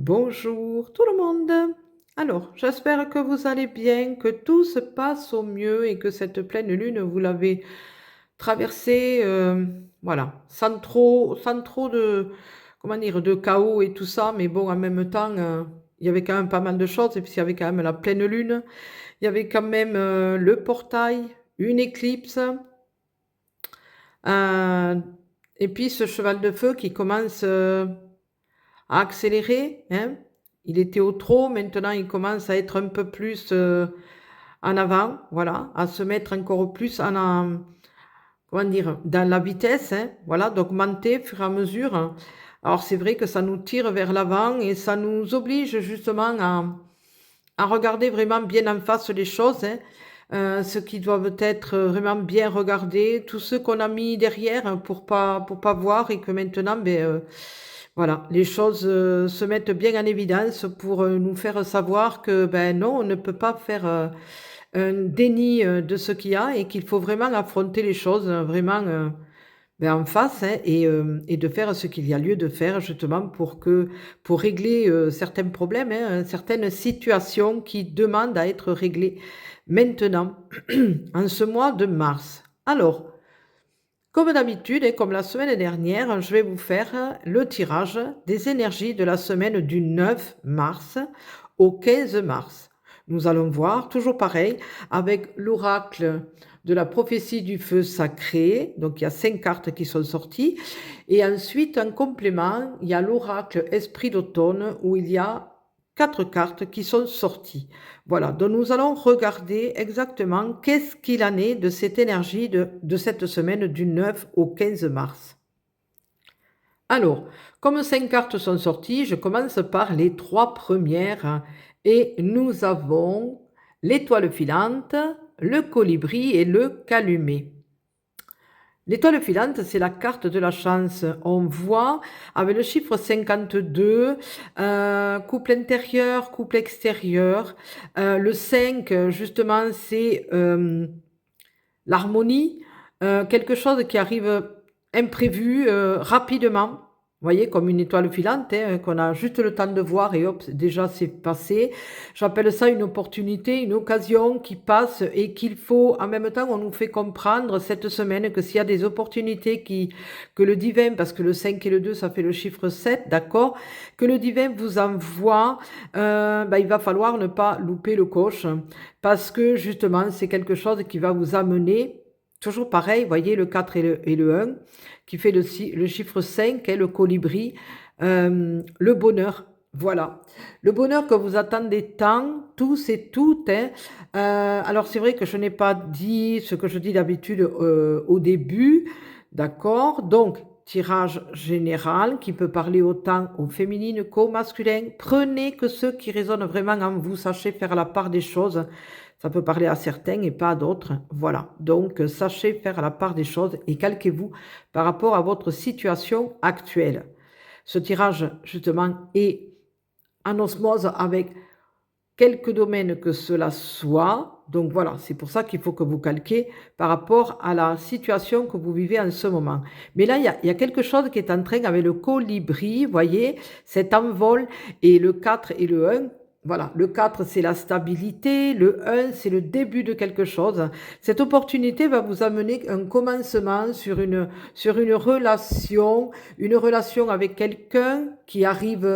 Bonjour tout le monde. Alors, j'espère que vous allez bien, que tout se passe au mieux et que cette pleine lune, vous l'avez traversée, voilà, sans trop de, comment dire, de chaos et tout ça. Mais bon, en même temps, il y avait quand même pas mal de choses. Et puis, il y avait quand même la pleine lune. Il y avait quand même le portail, une éclipse. euh, et puis, ce cheval de feu qui commence à accélérer, hein. Il était au trot, maintenant il commence à être un peu plus en avant, voilà, à se mettre encore plus comment dire, dans la vitesse, hein, voilà, d'augmenter au fur et à mesure. Alors c'est vrai que ça nous tire vers l'avant et ça nous oblige justement à regarder vraiment bien en face les choses, hein, ce qui doivent être vraiment bien regardés, tout ce qu'on a mis derrière pour pas voir et que maintenant, ben, voilà, les choses se mettent bien en évidence pour nous faire savoir que ben non, on ne peut pas faire un déni de ce qu'il y a et qu'il faut vraiment affronter les choses vraiment ben, en face, hein, et de faire ce qu'il y a lieu de faire justement pour régler certains problèmes, hein, certaines situations qui demandent à être réglées maintenant, en ce mois de mars. Alors, comme d'habitude et comme la semaine dernière, je vais vous faire le tirage des énergies de la semaine du 9 mars au 15 mars. Nous allons voir, toujours pareil, avec l'oracle de la prophétie du feu sacré. Donc il y a 5 cartes qui sont sorties. Et ensuite, en complément, il y a l'oracle esprit d'automne où il y a 4 cartes qui sont sorties. Voilà, donc nous allons regarder exactement qu'est-ce qu'il en est de cette énergie de cette semaine du 9 au 15 mars. Alors, comme 5 cartes sont sorties, je commence par les 3 premières et nous avons l'étoile filante, le colibri et le calumet. L'étoile filante, c'est la carte de la chance. On voit avec le chiffre 52, couple intérieur, couple extérieur. Le 5, justement, c'est l'harmonie, quelque chose qui arrive imprévu, rapidement. Vous voyez, comme une étoile filante, hein, qu'on a juste le temps de voir et hop, déjà c'est passé. J'appelle ça une opportunité, une occasion qui passe et qu'il faut, en même temps, on nous fait comprendre cette semaine que s'il y a des opportunités que le divin, parce que le 5 et le 2, ça fait le chiffre 7, d'accord, que le divin vous envoie, ben, il va falloir ne pas louper le coche parce que justement, c'est quelque chose qui va vous amener, toujours pareil, vous voyez, le 4 et le 1, qui fait le chiffre 5, hein, le colibri, le bonheur. Voilà. Le bonheur que vous attendez tant, tous et toutes, hein. Alors, c'est vrai que je n'ai pas dit ce que je dis d'habitude au début, d'accord? Donc, tirage général qui peut parler autant au féminin qu'au masculin. Prenez que ceux qui résonnent vraiment en vous, sachez faire la part des choses. Ça peut parler à certains et pas à d'autres. Voilà. Donc, sachez faire la part des choses et calquez-vous par rapport à votre situation actuelle. Ce tirage, justement, est en osmose avec quelques domaines que cela soit. Donc voilà, c'est pour ça qu'il faut que vous calquez par rapport à la situation que vous vivez en ce moment. Mais là, il y a quelque chose qui est en train avec le colibri, vous voyez, cet envol, et le 4 et le 1. Voilà, le 4, c'est la stabilité, le 1, c'est le début de quelque chose. Cette opportunité va vous amener un commencement sur une relation avec quelqu'un qui arrive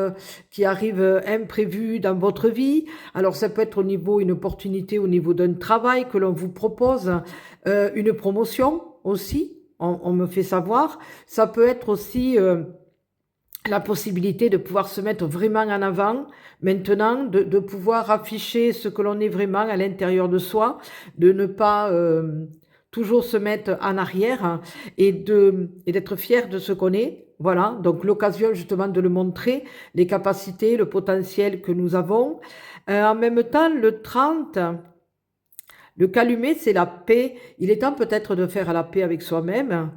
imprévu dans votre vie. Alors ça peut être une opportunité au niveau d'un travail que l'on vous propose, une promotion aussi, on me fait savoir. Ça peut être aussi la possibilité de pouvoir se mettre vraiment en avant, maintenant, de pouvoir afficher ce que l'on est vraiment à l'intérieur de soi, de ne pas toujours se mettre en arrière, hein, et d'être fier de ce qu'on est. Voilà, donc l'occasion justement de le montrer, les capacités, le potentiel que nous avons. En même temps, le 30, le calumet, c'est la paix. Il est temps peut-être de faire la paix avec soi-même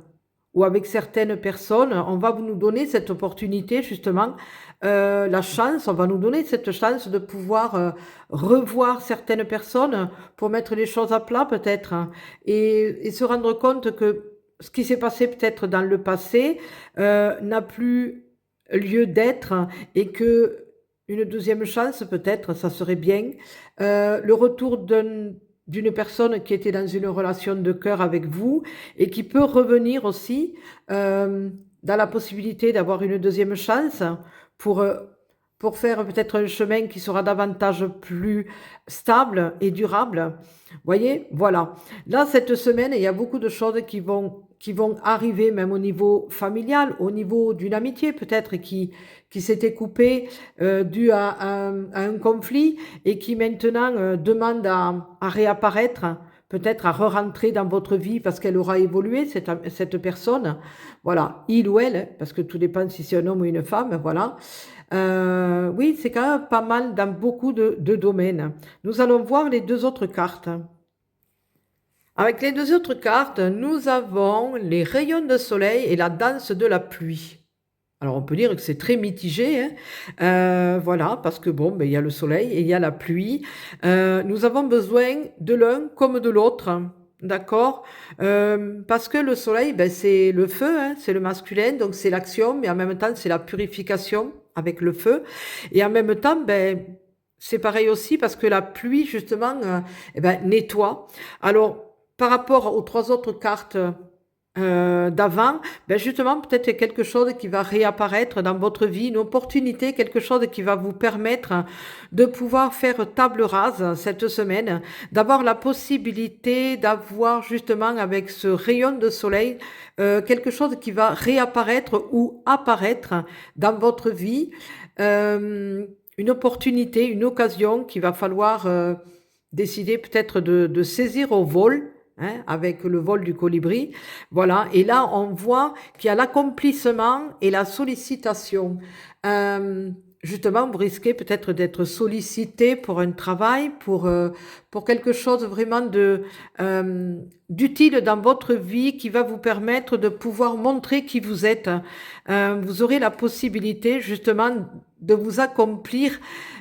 ou avec certaines personnes. On va nous donner cette opportunité, justement, la chance, on va nous donner cette chance de pouvoir revoir certaines personnes pour mettre les choses à plat peut-être, hein, et se rendre compte que ce qui s'est passé peut-être dans le passé n'a plus lieu d'être et que une deuxième chance peut-être, ça serait bien. Le retour d'une personne qui était dans une relation de cœur avec vous et qui peut revenir aussi, dans la possibilité d'avoir une deuxième chance pour, heu, pour faire peut-être un chemin qui sera davantage plus stable et durable. Voyez? Voilà. Là, cette semaine, il y a beaucoup de choses qui vont arriver, même au niveau familial, au niveau d'une amitié peut-être qui s'était coupée, due à un conflit et qui maintenant, demande à réapparaître, peut-être à re-rentrer dans votre vie parce qu'elle aura évolué cette personne. Voilà, il ou elle, hein, parce que tout dépend si c'est un homme ou une femme, voilà. Oui, c'est quand même pas mal dans beaucoup de domaines. Nous allons voir les 2 autres cartes. Avec les 2 autres cartes, nous avons les rayons de soleil et la danse de la pluie. Alors on peut dire que c'est très mitigé, hein. Voilà, parce que bon, il y a le soleil et il y a la pluie. Nous avons besoin de l'un comme de l'autre, d'accord? Parce que le soleil, c'est le feu, hein, c'est le masculin, donc c'est l'action, mais en même temps, c'est la purification avec le feu. Et en même temps, c'est pareil aussi parce que la pluie, justement, nettoie. Alors, par rapport aux 3 autres cartes, d'avant, justement, peut-être qu'il y a quelque chose qui va réapparaître dans votre vie, une opportunité, quelque chose qui va vous permettre de pouvoir faire table rase cette semaine, d'avoir la possibilité d'avoir justement avec ce rayon de soleil, quelque chose qui va réapparaître ou apparaître dans votre vie, une opportunité, une occasion qu'il va falloir, décider peut-être de saisir au vol, hein, avec le vol du colibri. Voilà, et là, on voit qu'il y a l'accomplissement et la sollicitation. Euh, Justement, vous risquez peut-être d'être sollicité pour un travail, pour quelque chose vraiment d'utile dans votre vie qui va vous permettre de pouvoir montrer qui vous êtes. Vous aurez la possibilité justement de vous accomplir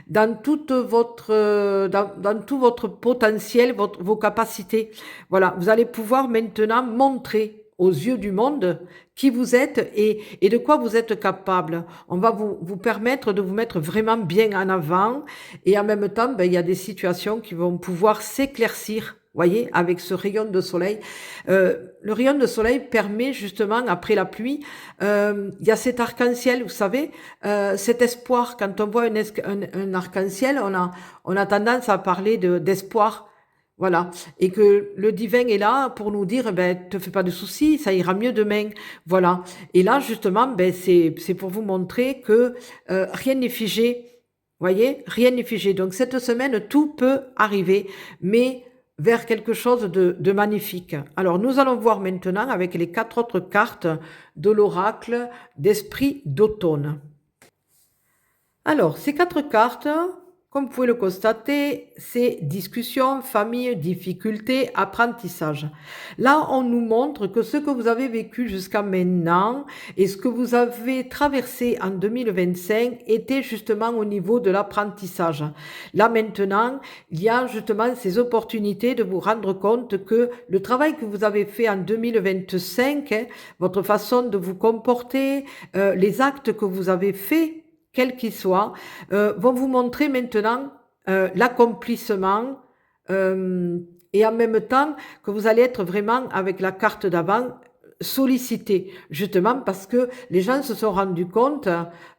dans toute dans tout votre potentiel, vos capacités. Voilà, vous allez pouvoir maintenant montrer aux yeux du monde qui vous êtes et de quoi vous êtes capable. On va vous permettre de vous mettre vraiment bien en avant et en même temps, il y a des situations qui vont pouvoir s'éclaircir. Voyez, avec ce rayon de soleil. Le rayon de soleil permet justement, après la pluie, il y a cet arc-en-ciel, vous savez, cet espoir. Quand on voit un arc-en-ciel, on a tendance à parler d'espoir. Voilà. Et que le divin est là pour nous dire, te fais pas de soucis, ça ira mieux demain. Voilà. Et là, justement, c'est pour vous montrer que rien n'est figé. Voyez, rien n'est figé. Donc cette semaine, tout peut arriver, mais vers quelque chose de magnifique. Alors nous allons voir maintenant avec les 4 autres cartes de l'oracle d'esprit d'automne. Alors, ces 4 cartes, comme vous pouvez le constater, c'est discussion, famille, difficulté, apprentissage. Là, on nous montre que ce que vous avez vécu jusqu'à maintenant et ce que vous avez traversé en 2025 était justement au niveau de l'apprentissage. Là, maintenant, il y a justement ces opportunités de vous rendre compte que le travail que vous avez fait en 2025, votre façon de vous comporter, les actes que vous avez faits, quels qu'ils soient, vont vous montrer maintenant l'accomplissement et en même temps que vous allez être vraiment avec la carte d'avant sollicité, justement parce que les gens se sont rendus compte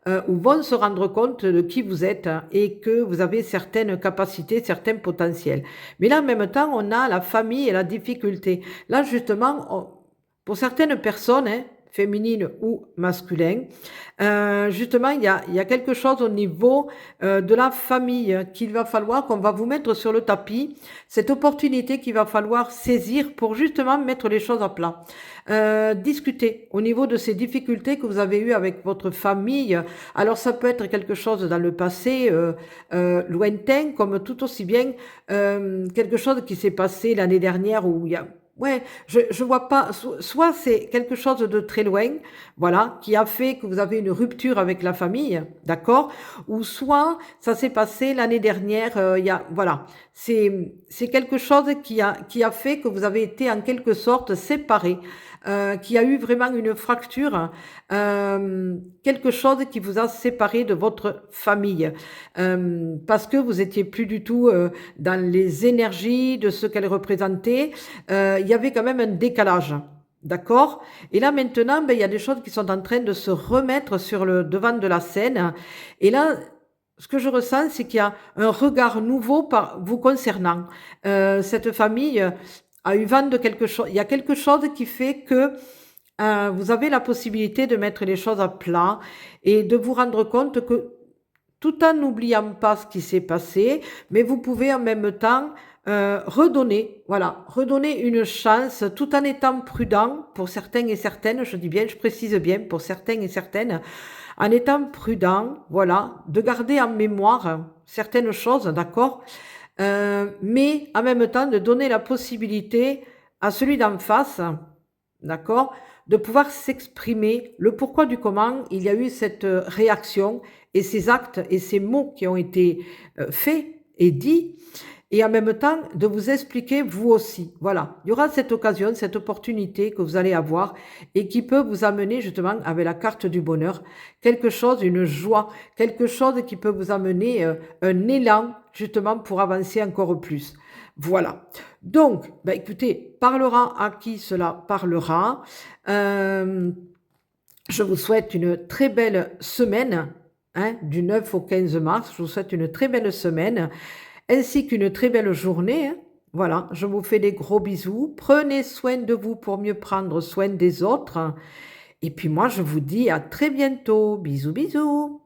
ou vont se rendre compte de qui vous êtes et que vous avez certaines capacités, certains potentiels. Mais là, en même temps, on a la famille et la difficulté. Là, justement, pour certaines personnes, hein, féminines ou masculines, justement, il y a quelque chose au niveau de la famille qu'il va falloir, qu'on va vous mettre sur le tapis, cette opportunité qu'il va falloir saisir pour justement mettre les choses à plat. Discuter au niveau de ces difficultés que vous avez eues avec votre famille. Alors ça peut être quelque chose dans le passé lointain, comme tout aussi bien quelque chose qui s'est passé l'année dernière où il y a... Ouais, je vois pas. Soit c'est quelque chose de très loin, voilà, qui a fait que vous avez une rupture avec la famille, d'accord? Ou soit ça s'est passé l'année dernière. Voilà, c'est quelque chose qui a fait que vous avez été en quelque sorte séparés. qu'il y a eu vraiment une fracture, quelque chose qui vous a séparé de votre famille, parce que vous étiez plus du tout, dans les énergies de ce qu'elle représentait, il y avait quand même un décalage. D'accord? Et là maintenant, il y a des choses qui sont en train de se remettre sur le devant de la scène. Et là, ce que je ressens, c'est qu'il y a un regard nouveau par vous concernant. Cette famille a eu vent de quelque chose. Il y a quelque chose qui fait que vous avez la possibilité de mettre les choses à plat et de vous rendre compte que tout en n'oubliant pas ce qui s'est passé, mais vous pouvez en même temps redonner, voilà, redonner une chance tout en étant prudent pour certains et certaines, je dis bien, je précise bien, pour certains et certaines, en étant prudent, voilà, de garder en mémoire certaines choses, d'accord, mais en même temps de donner la possibilité à celui d'en face, d'accord, de pouvoir s'exprimer, le pourquoi du comment il y a eu cette réaction et ces actes et ces mots qui ont été faits et dits, et en même temps de vous expliquer vous aussi. Voilà, il y aura cette occasion, cette opportunité que vous allez avoir et qui peut vous amener justement avec la carte du bonheur, quelque chose, une joie, quelque chose qui peut vous amener un élan justement pour avancer encore plus. Voilà. Donc, écoutez, parlera à qui cela parlera. Je vous souhaite une très belle semaine, hein, du 9 au 15 mars. Je vous souhaite une très belle semaine ainsi qu'une très belle journée, hein. Voilà, je vous fais des gros bisous. Prenez soin de vous pour mieux prendre soin des autres. Et puis moi, je vous dis à très bientôt. Bisous, bisous.